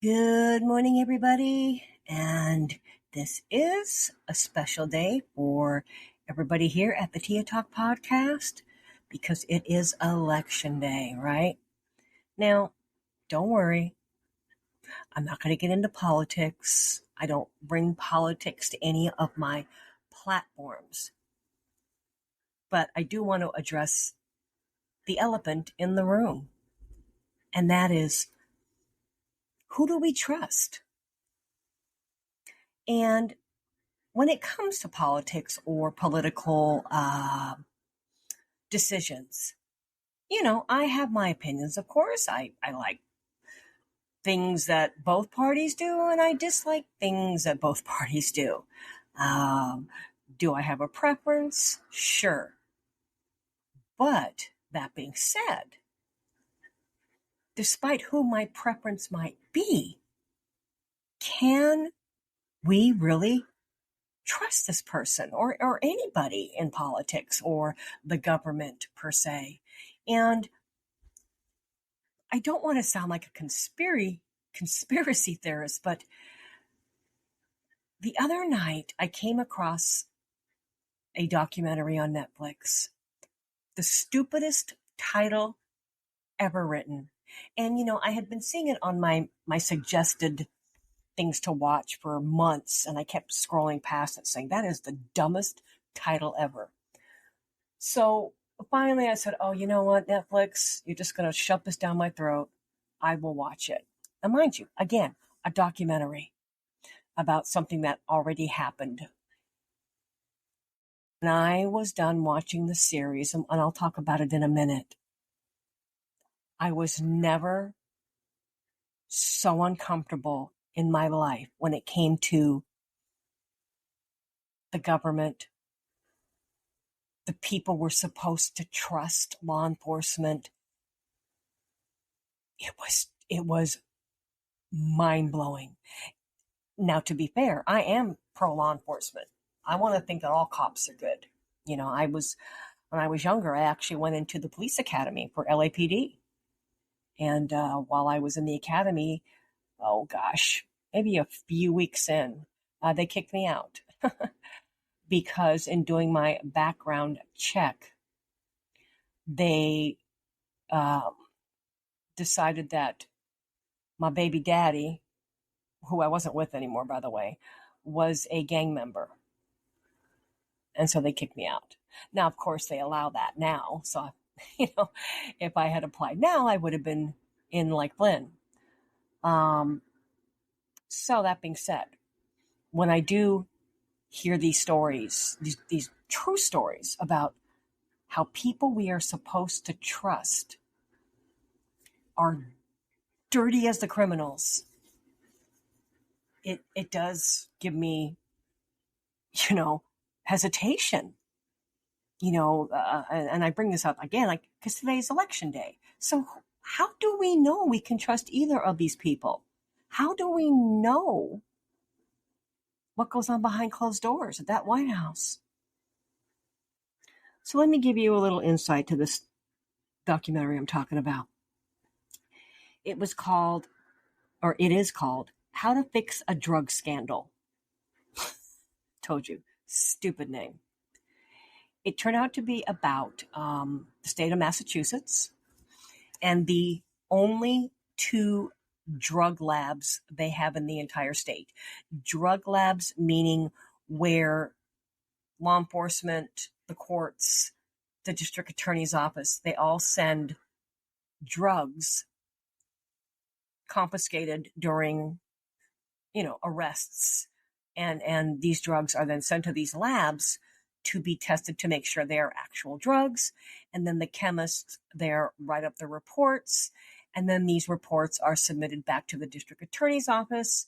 Good morning, everybody. And this is a special day for everybody here at the Tia Talk podcast because it is election day, right? Now, don't worry. I'm not going to get into politics. I don't bring politics to any of my platforms. But I do want to address the elephant in the room. And that is, who do we trust? And when it comes to politics or political decisions, I have my opinions, of course. I like things that both parties do, and I dislike things that both parties do. Um, do I have a preference? Sure. But that being said, despite who my preference might be, can we really trust this person or anybody in politics or the government per se? And I don't want to sound like a conspiracy theorist, but the other night I came across a documentary on Netflix, the stupidest title ever written. And, I had been seeing it on my suggested things to watch for months, and I kept scrolling past it saying, that is the dumbest title ever. So finally I said, oh, you know what, Netflix, you're just going to shove this down my throat. I will watch it. And mind you, again, a documentary about something that already happened. And I was done watching the series, and I'll talk about it in a minute. I was never so uncomfortable in my life when it came to the government, the people we're supposed to trust, law enforcement. It was mind-blowing. Now, to be fair, I am pro-law enforcement. I want to think that all cops are good. When I was younger, I actually went into the police academy for LAPD. And while I was in the academy, oh gosh, maybe a few weeks in, they kicked me out because in doing my background check, they decided that my baby daddy, who I wasn't with anymore, by the way, was a gang member. And so they kicked me out. Now, of course, they allow that now. So, if I had applied now, I would have been in like Flynn. So that being said, when I do hear these stories, these true stories about how people we are supposed to trust are dirty as the criminals, it does give me, hesitation. And I bring this up again, like, because today's election day. So how do we know we can trust either of these people? How do we know what goes on behind closed doors at that White House? So let me give you a little insight to this documentary I'm talking about. It is called, How to Fix a Drug Scandal. Told you, stupid name. It turned out to be about the state of Massachusetts and the only two drug labs they have in the entire state. Drug labs meaning where law enforcement, the courts, the district attorney's office, they all send drugs confiscated during, arrests. And these drugs are then sent to these labs to be tested to make sure they are actual drugs. And then the chemists there write up the reports. And then these reports are submitted back to the district attorney's office.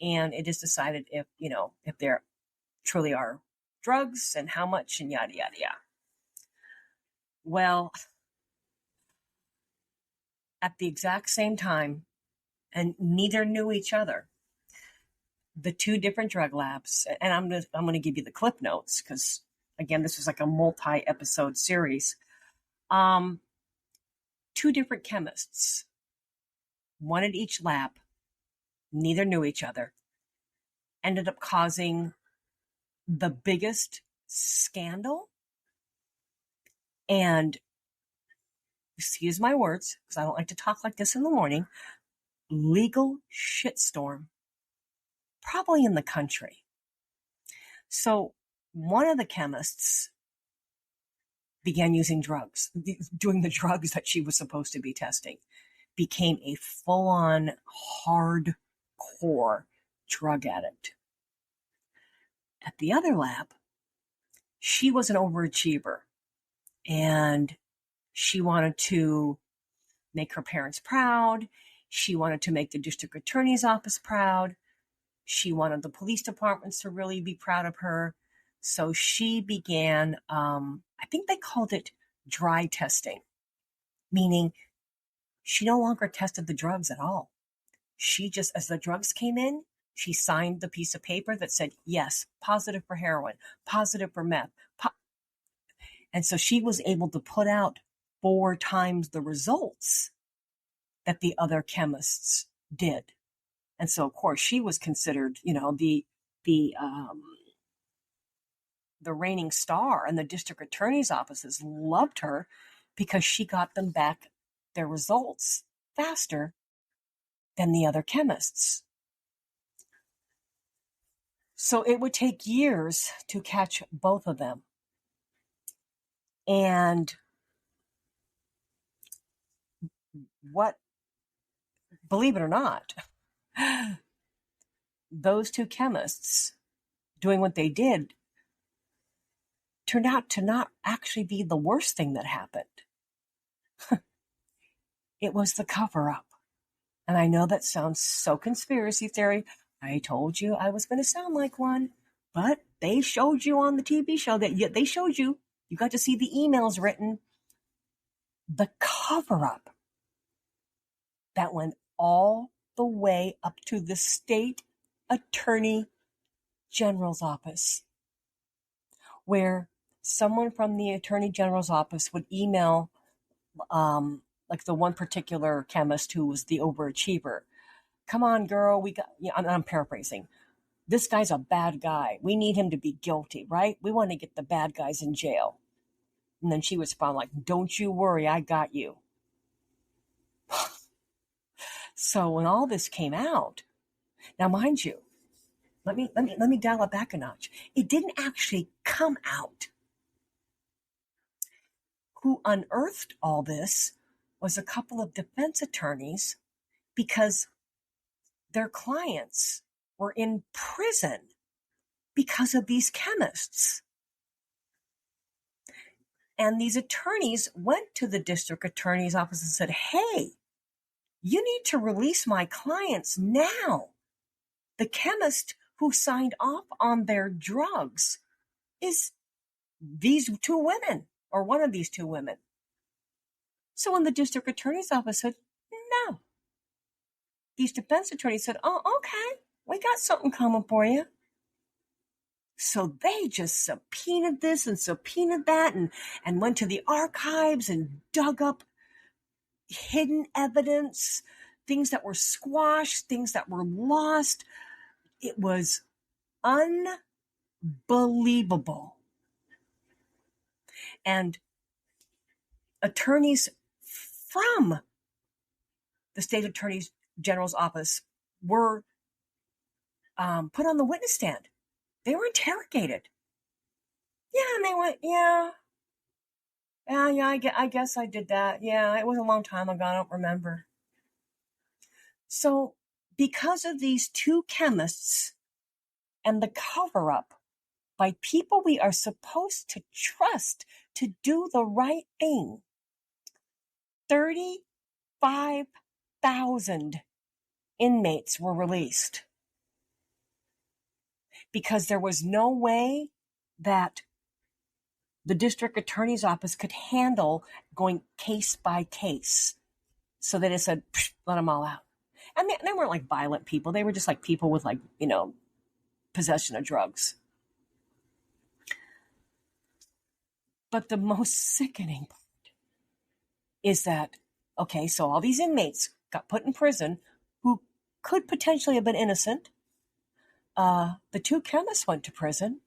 And it is decided if there truly are drugs and how much and yada, yada, yada. Well, at the exact same time, and neither knew each other, the two different drug labs, and I'm going to give you the clip notes because, again, this was like a multi-episode series. Two different chemists, one at each lab, neither knew each other, ended up causing the biggest scandal and, excuse my words, because I don't like to talk like this in the morning, legal shitstorm, probably in the country. So one of the chemists began using drugs, doing the drugs that she was supposed to be testing, became a full-on hardcore drug addict. At the other lab, she was an overachiever and she wanted to make her parents proud. She wanted to make the district attorney's office proud. She wanted the police departments to really be proud of her. So she began, I think they called it dry testing, meaning she no longer tested the drugs at all. She just, as the drugs came in, she signed the piece of paper that said, yes, positive for heroin, positive for meth. And so she was able to put out 4 times the results that the other chemists did. And so, of course, she was considered, the reigning star, and the district attorney's offices loved her because she got them back their results faster than the other chemists. So it would take years to catch both of them. And believe it or not, those 2 chemists doing what they did turned out to not actually be the worst thing that happened. It was the cover-up. And I know that sounds so conspiracy theory. I told you I was going to sound like one, but they showed you on the TV show that they showed you got to see the emails written. The cover-up that went all the way up to the state attorney general's office, where someone from the attorney general's office would email, like the one particular chemist who was the overachiever. Come on, girl, I'm paraphrasing. This guy's a bad guy. We need him to be guilty, right? We want to get the bad guys in jail. And then she would respond like, don't you worry, I got you. So when all this came out, now mind you, let me dial it back a notch. It didn't actually come out. Who unearthed all this was a couple of defense attorneys, because their clients were in prison because of these chemists. And these attorneys went to the district attorney's office and said, hey, you need to release my clients now. The chemist who signed off on their drugs is these 2 women, or one of these 2 women. So when the district attorney's office said, no, these defense attorneys said, oh, okay, we got something coming for you. So they just subpoenaed this and subpoenaed that and went to the archives and dug up hidden evidence, things that were squashed, things that were lost. It was unbelievable. And attorneys from the state attorney general's office were put on the witness stand. They were interrogated. Yeah, and they went, yeah, I guess I did that. Yeah, it was a long time ago. I don't remember. So because of these 2 chemists and the cover-up by people we are supposed to trust to do the right thing, 35,000 inmates were released, because there was no way that the district attorney's office could handle going case by case. So they just said, let them all out. And they weren't like violent people. They were just like people with possession of drugs. But the most sickening part is that, okay, so all these inmates got put in prison who could potentially have been innocent. The two chemists went to prison.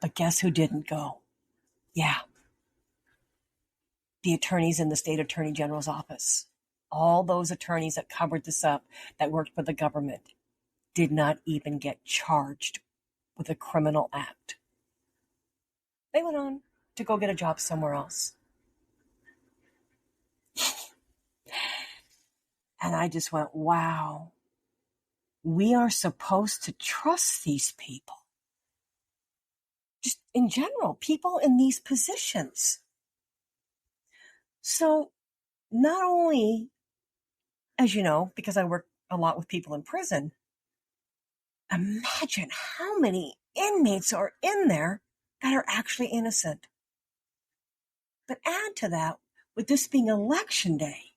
But guess who didn't go? Yeah, the attorneys in the state attorney general's office. All those attorneys that covered this up, that worked for the government, did not even get charged with a criminal act. They went on to go get a job somewhere else. And I just went, wow, we are supposed to trust these people. Just in general, people in these positions. So not only, as you know, because I work a lot with people in prison, imagine how many inmates are in there that are actually innocent. But add to that, with this being election day,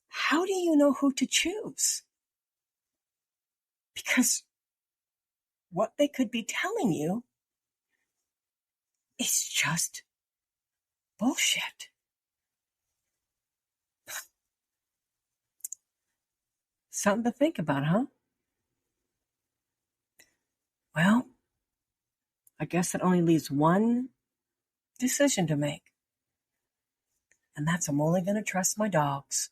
how do you know who to choose? Because what they could be telling you is just bullshit. Something to think about, huh? Well, I guess it only leaves one decision to make. And that's I'm only going to trust my dogs.